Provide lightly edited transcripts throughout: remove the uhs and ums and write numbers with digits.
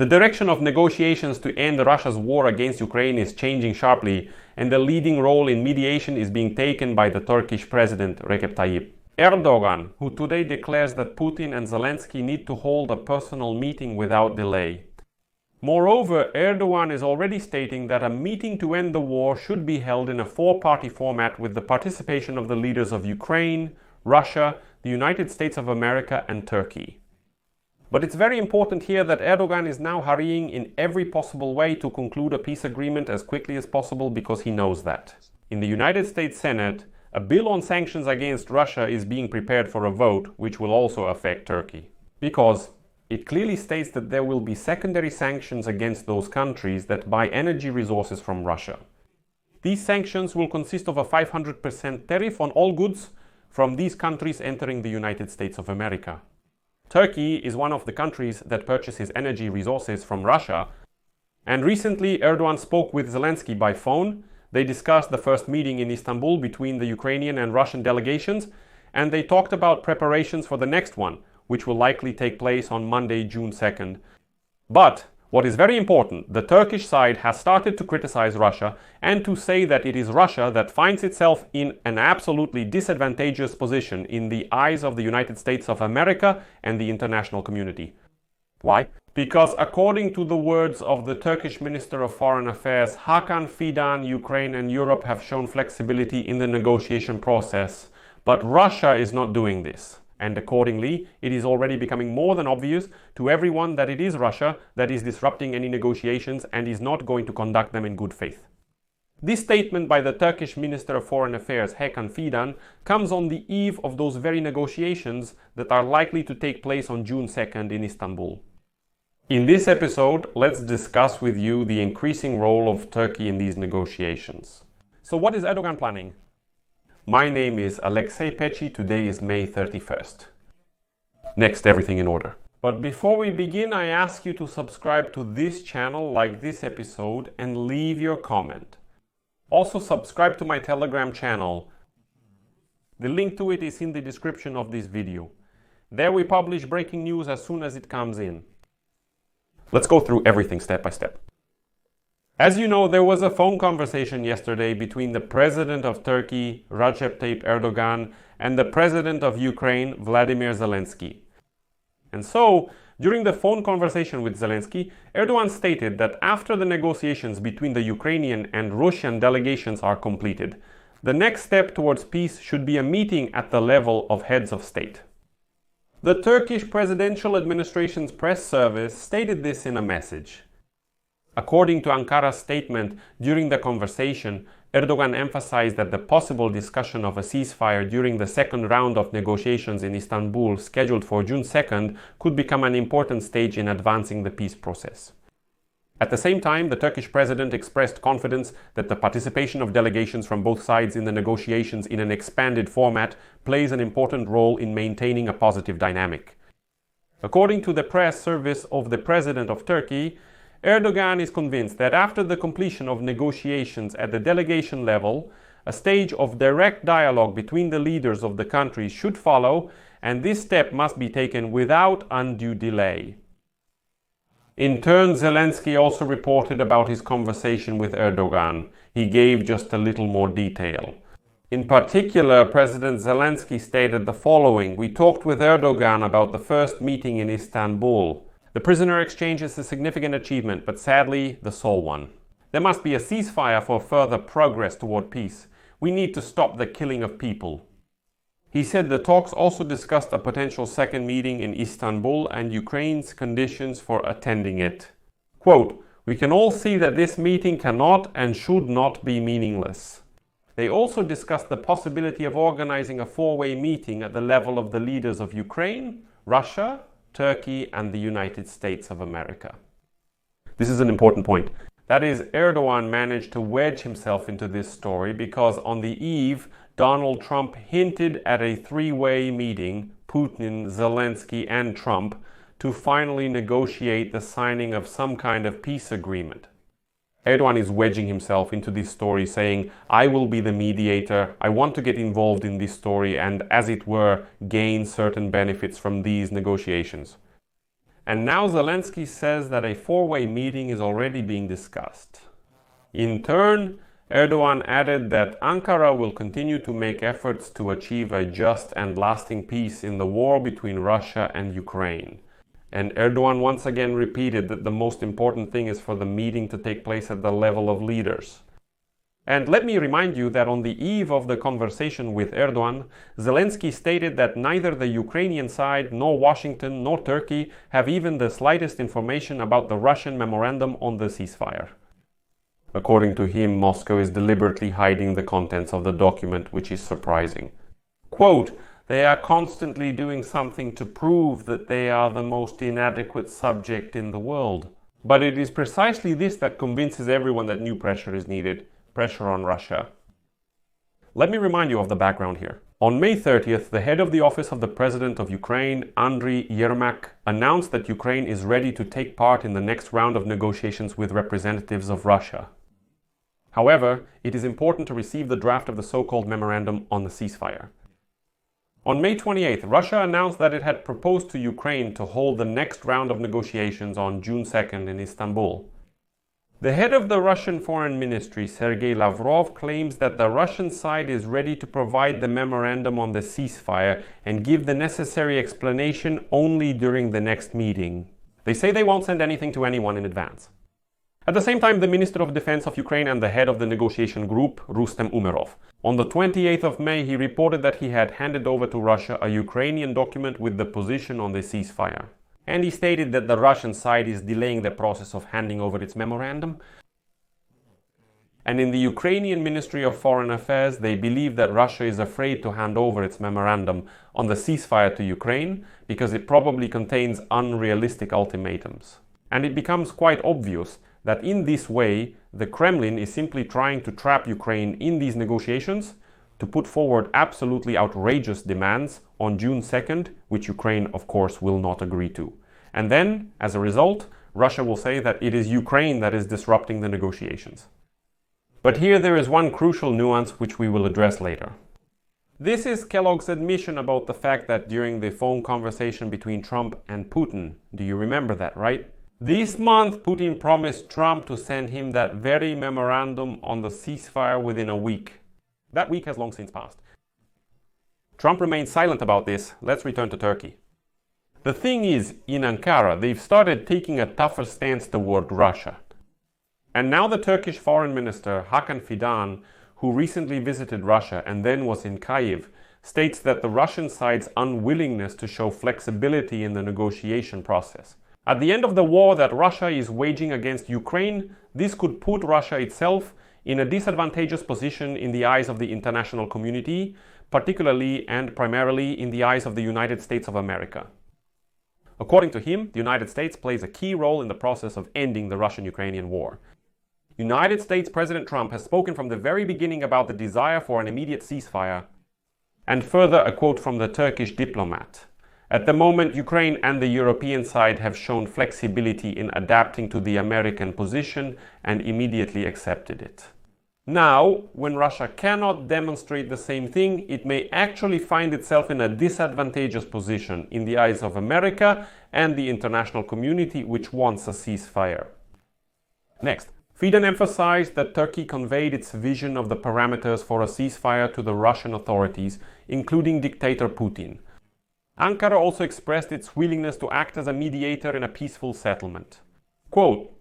The direction of negotiations to end Russia's war against Ukraine is changing sharply, and the leading role in mediation is being taken by the Turkish President Recep Tayyip Erdogan, who today declares that Putin and Zelensky need to hold a personal meeting without delay. Moreover, Erdogan is already stating that a meeting to end the war should be held in a four-party format with the participation of the leaders of Ukraine, Russia, the United States of America and Turkey. But it's very important here that Erdogan is now hurrying in every possible way to conclude a peace agreement as quickly as possible because he knows that. In the United States Senate, a bill on sanctions against Russia is being prepared for a vote, which will also affect Turkey. Because it clearly states that there will be secondary sanctions against those countries that buy energy resources from Russia. These sanctions will consist of a 500% tariff on all goods from these countries entering the United States of America. Turkey is one of the countries that purchases energy resources from Russia, and recently Erdogan spoke with Zelensky by phone. They discussed the first meeting in Istanbul between the Ukrainian and Russian delegations, and they talked about preparations for the next one, which will likely take place on Monday, June 2nd. But what is very important, the Turkish side has started to criticize Russia and to say that it is Russia that finds itself in an absolutely disadvantageous position in the eyes of the United States of America and the international community. Why? Because according to the words of the Turkish Minister of Foreign Affairs, Hakan Fidan, Ukraine and Europe have shown flexibility in the negotiation process, but Russia is not doing this. And accordingly, it is already becoming more than obvious to everyone that it is Russia that is disrupting any negotiations and is not going to conduct them in good faith. This statement by the Turkish Minister of Foreign Affairs, Hakan Fidan, comes on the eve of those very negotiations that are likely to take place on June 2nd in Istanbul. In this episode, let's discuss with you the increasing role of Turkey in these negotiations. So what is Erdogan planning? My name is Alexei Pechi. Today is May 31st. Next, everything in order. But before we begin, I ask you to subscribe to this channel, like this episode, and leave your comment. Also, subscribe to my Telegram channel. The link to it is in the description of this video. There we publish breaking news as soon as it comes in. Let's go through everything step by step. As you know, there was a phone conversation yesterday between the President of Turkey, Recep Tayyip Erdogan, and the President of Ukraine, Vladimir Zelensky. And so, during the phone conversation with Zelensky, Erdogan stated that after the negotiations between the Ukrainian and Russian delegations are completed, the next step towards peace should be a meeting at the level of heads of state. The Turkish Presidential Administration's press service stated this in a message. According to Ankara's statement, during the conversation, Erdogan emphasized that the possible discussion of a ceasefire during the second round of negotiations in Istanbul, scheduled for June 2nd, could become an important stage in advancing the peace process. At the same time, the Turkish president expressed confidence that the participation of delegations from both sides in the negotiations in an expanded format plays an important role in maintaining a positive dynamic. According to the press service of the President of Turkey, Erdogan is convinced that after the completion of negotiations at the delegation level, a stage of direct dialogue between the leaders of the countries should follow, and this step must be taken without undue delay. In turn, Zelensky also reported about his conversation with Erdogan. He gave just a little more detail. In particular, President Zelensky stated the following: "We talked with Erdogan about the first meeting in Istanbul. The prisoner exchange is a significant achievement, but sadly, the sole one. There must be a ceasefire for further progress toward peace. We need to stop the killing of people." He said the talks also discussed a potential second meeting in Istanbul and Ukraine's conditions for attending it. Quote, "We can all see that this meeting cannot and should not be meaningless." They also discussed the possibility of organizing a four-way meeting at the level of the leaders of Ukraine, Russia, Turkey and the United States of America. This is an important point. That is, Erdogan managed to wedge himself into this story because on the eve, Donald Trump hinted at a three-way meeting, Putin, Zelensky and Trump, to finally negotiate the signing of some kind of peace agreement. Erdogan is wedging himself into this story, saying, "I will be the mediator, I want to get involved in this story and, as it were, gain certain benefits from these negotiations." And now Zelensky says that a four-way meeting is already being discussed. In turn, Erdogan added that Ankara will continue to make efforts to achieve a just and lasting peace in the war between Russia and Ukraine. And Erdogan once again repeated that the most important thing is for the meeting to take place at the level of leaders. And let me remind you that on the eve of the conversation with Erdogan, Zelensky stated that neither the Ukrainian side, nor Washington, nor Turkey have even the slightest information about the Russian memorandum on the ceasefire. According to him, Moscow is deliberately hiding the contents of the document, which is surprising. Quote, "They are constantly doing something to prove that they are the most inadequate subject in the world." But it is precisely this that convinces everyone that new pressure is needed. Pressure on Russia. Let me remind you of the background here. On May 30th, the head of the office of the President of Ukraine, Andriy Yermak, announced that Ukraine is ready to take part in the next round of negotiations with representatives of Russia. However, it is important to receive the draft of the so-called Memorandum on the ceasefire. On May 28th, Russia announced that it had proposed to Ukraine to hold the next round of negotiations on June 2nd in Istanbul. The head of the Russian Foreign Ministry, Sergei Lavrov, claims that the Russian side is ready to provide the memorandum on the ceasefire and give the necessary explanation only during the next meeting. They say they won't send anything to anyone in advance. At the same time, the Minister of Defense of Ukraine and the head of the negotiation group, Rustem Umerov, on the 28th of May, he reported that he had handed over to Russia a Ukrainian document with the position on the ceasefire. And he stated that the Russian side is delaying the process of handing over its memorandum. And in the Ukrainian Ministry of Foreign Affairs, they believe that Russia is afraid to hand over its memorandum on the ceasefire to Ukraine because it probably contains unrealistic ultimatums. And it becomes quite obvious that in this way, the Kremlin is simply trying to trap Ukraine in these negotiations to put forward absolutely outrageous demands on June 2nd, which Ukraine, of course, will not agree to. And then, as a result, Russia will say that it is Ukraine that is disrupting the negotiations. But here there is one crucial nuance which we will address later. This is Kellogg's admission about the fact that during the phone conversation between Trump and Putin, do you remember that, right? This month, Putin promised Trump to send him that very memorandum on the ceasefire within a week. That week has long since passed. Trump remains silent about this. Let's return to Turkey. The thing is, in Ankara, they've started taking a tougher stance toward Russia. And now the Turkish Foreign Minister, Hakan Fidan, who recently visited Russia and then was in Kyiv, states that the Russian side's unwillingness to show flexibility in the negotiation process. At the end of the war that Russia is waging against Ukraine, this could put Russia itself in a disadvantageous position in the eyes of the international community, particularly and primarily in the eyes of the United States of America. According to him, the United States plays a key role in the process of ending the Russian-Ukrainian war. United States President Trump has spoken from the very beginning about the desire for an immediate ceasefire. And further, a quote from the Turkish diplomat. At the moment, Ukraine and the European side have shown flexibility in adapting to the American position and immediately accepted it. Now, when Russia cannot demonstrate the same thing, it may actually find itself in a disadvantageous position in the eyes of America and the international community, which wants a ceasefire. Next, Fidan emphasized that Turkey conveyed its vision of the parameters for a ceasefire to the Russian authorities, including dictator Putin. Ankara also expressed its willingness to act as a mediator in a peaceful settlement. Quote,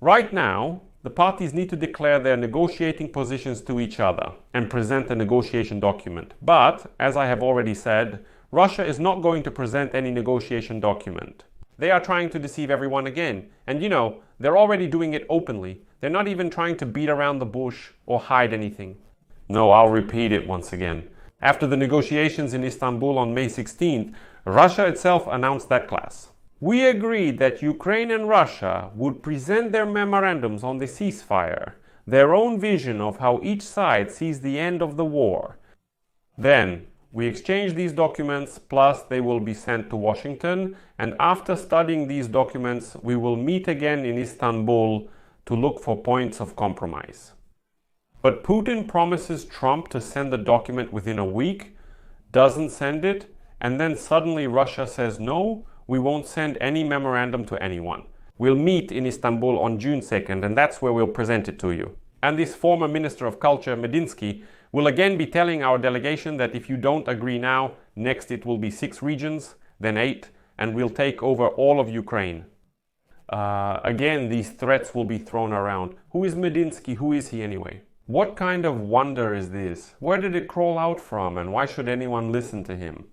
"Right now, the parties need to declare their negotiating positions to each other and present a negotiation document. But, as I have already said, Russia is not going to present any negotiation document. They are trying to deceive everyone again. And they're already doing it openly. They're not even trying to beat around the bush or hide anything." No, I'll repeat it once again. After the negotiations in Istanbul on May 16th, Russia itself announced that class. "We agreed that Ukraine and Russia would present their memorandums on the ceasefire, their own vision of how each side sees the end of the war. Then, we exchanged these documents, plus they will be sent to Washington, and after studying these documents, we will meet again in Istanbul to look for points of compromise." But Putin promises Trump to send the document within a week, doesn't send it, and then suddenly Russia says, "No, we won't send any memorandum to anyone. We'll meet in Istanbul on June 2nd, and that's where we'll present it to you. And this former Minister of Culture, Medinsky, will again be telling our delegation that if you don't agree now, next it will be 6 regions, then 8, and we'll take over all of Ukraine. Again, these threats will be thrown around. Who is Medinsky? Who is he anyway? What kind of wonder is this? Where did it crawl out from, and why should anyone listen to him?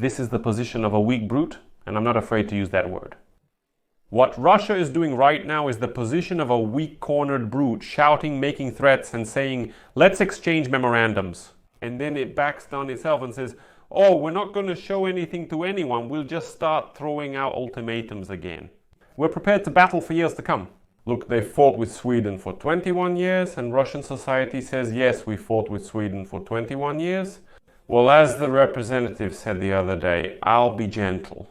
This is the position of a weak brute, and I'm not afraid to use that word. What Russia is doing right now is the position of a weak-cornered brute, shouting, making threats, and saying, let's exchange memorandums. And then it backs down itself and says, oh, we're not going to show anything to anyone, we'll just start throwing out ultimatums again. We're prepared to battle for years to come. Look, they fought with Sweden for 21 years, and Russian society says, yes, we fought with Sweden for 21 years. Well, as the representative said the other day, I'll be gentle.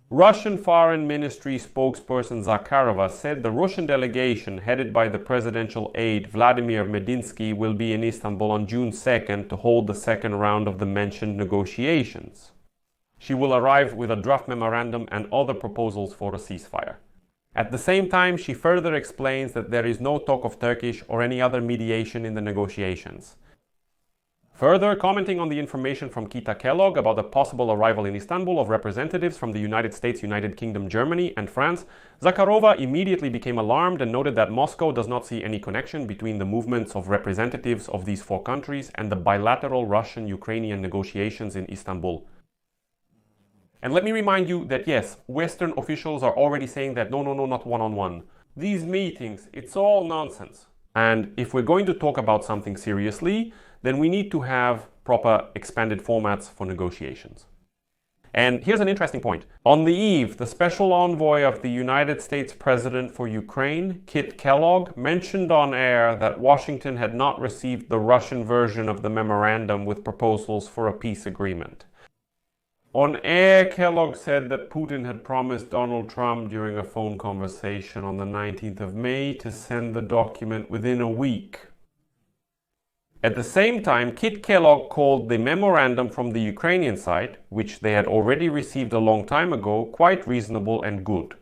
Russian Foreign Ministry spokesperson Zakharova said the Russian delegation, headed by the presidential aide Vladimir Medinsky, will be in Istanbul on June 2nd to hold the second round of the mentioned negotiations. She will arrive with a draft memorandum and other proposals for a ceasefire. At the same time, she further explains that there is no talk of Turkish or any other mediation in the negotiations. Further, commenting on the information from Kita Kellogg about the possible arrival in Istanbul of representatives from the United States, United Kingdom, Germany, and France, Zakharova immediately became alarmed and noted that Moscow does not see any connection between the movements of representatives of these 4 countries and the bilateral Russian-Ukrainian negotiations in Istanbul. And let me remind you that yes, Western officials are already saying that no, not one-on-one. These meetings, it's all nonsense. And if we're going to talk about something seriously, then we need to have proper expanded formats for negotiations. And here's an interesting point. On the eve, the special envoy of the United States President for Ukraine, Kit Kellogg, mentioned on air that Washington had not received the Russian version of the memorandum with proposals for a peace agreement. On air, Kellogg said that Putin had promised Donald Trump during a phone conversation on the 19th of May to send the document within a week. At the same time, Kit Kellogg called the memorandum from the Ukrainian side, which they had already received a long time ago, quite reasonable and good.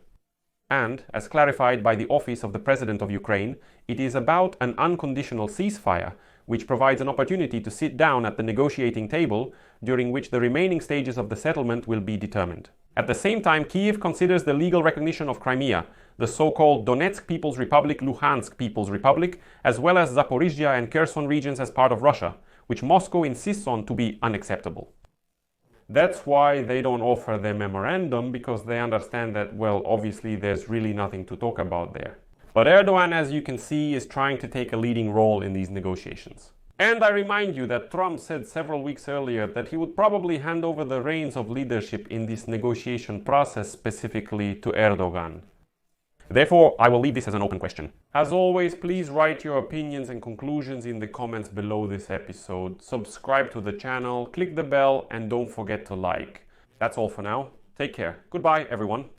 And, as clarified by the Office of the President of Ukraine, it is about an unconditional ceasefire, which provides an opportunity to sit down at the negotiating table, during which the remaining stages of the settlement will be determined. At the same time, Kiev considers the legal recognition of Crimea, the so-called Donetsk People's Republic, Luhansk People's Republic, as well as Zaporizhia and Kherson regions as part of Russia, which Moscow insists on to be unacceptable. That's why they don't offer their memorandum, because they understand that, well, obviously there's really nothing to talk about there. But Erdogan, as you can see, is trying to take a leading role in these negotiations. And I remind you that Trump said several weeks earlier that he would probably hand over the reins of leadership in this negotiation process specifically to Erdogan. Therefore, I will leave this as an open question. As always, please write your opinions and conclusions in the comments below this episode. Subscribe to the channel, click the bell, and don't forget to like. That's all for now. Take care. Goodbye, everyone.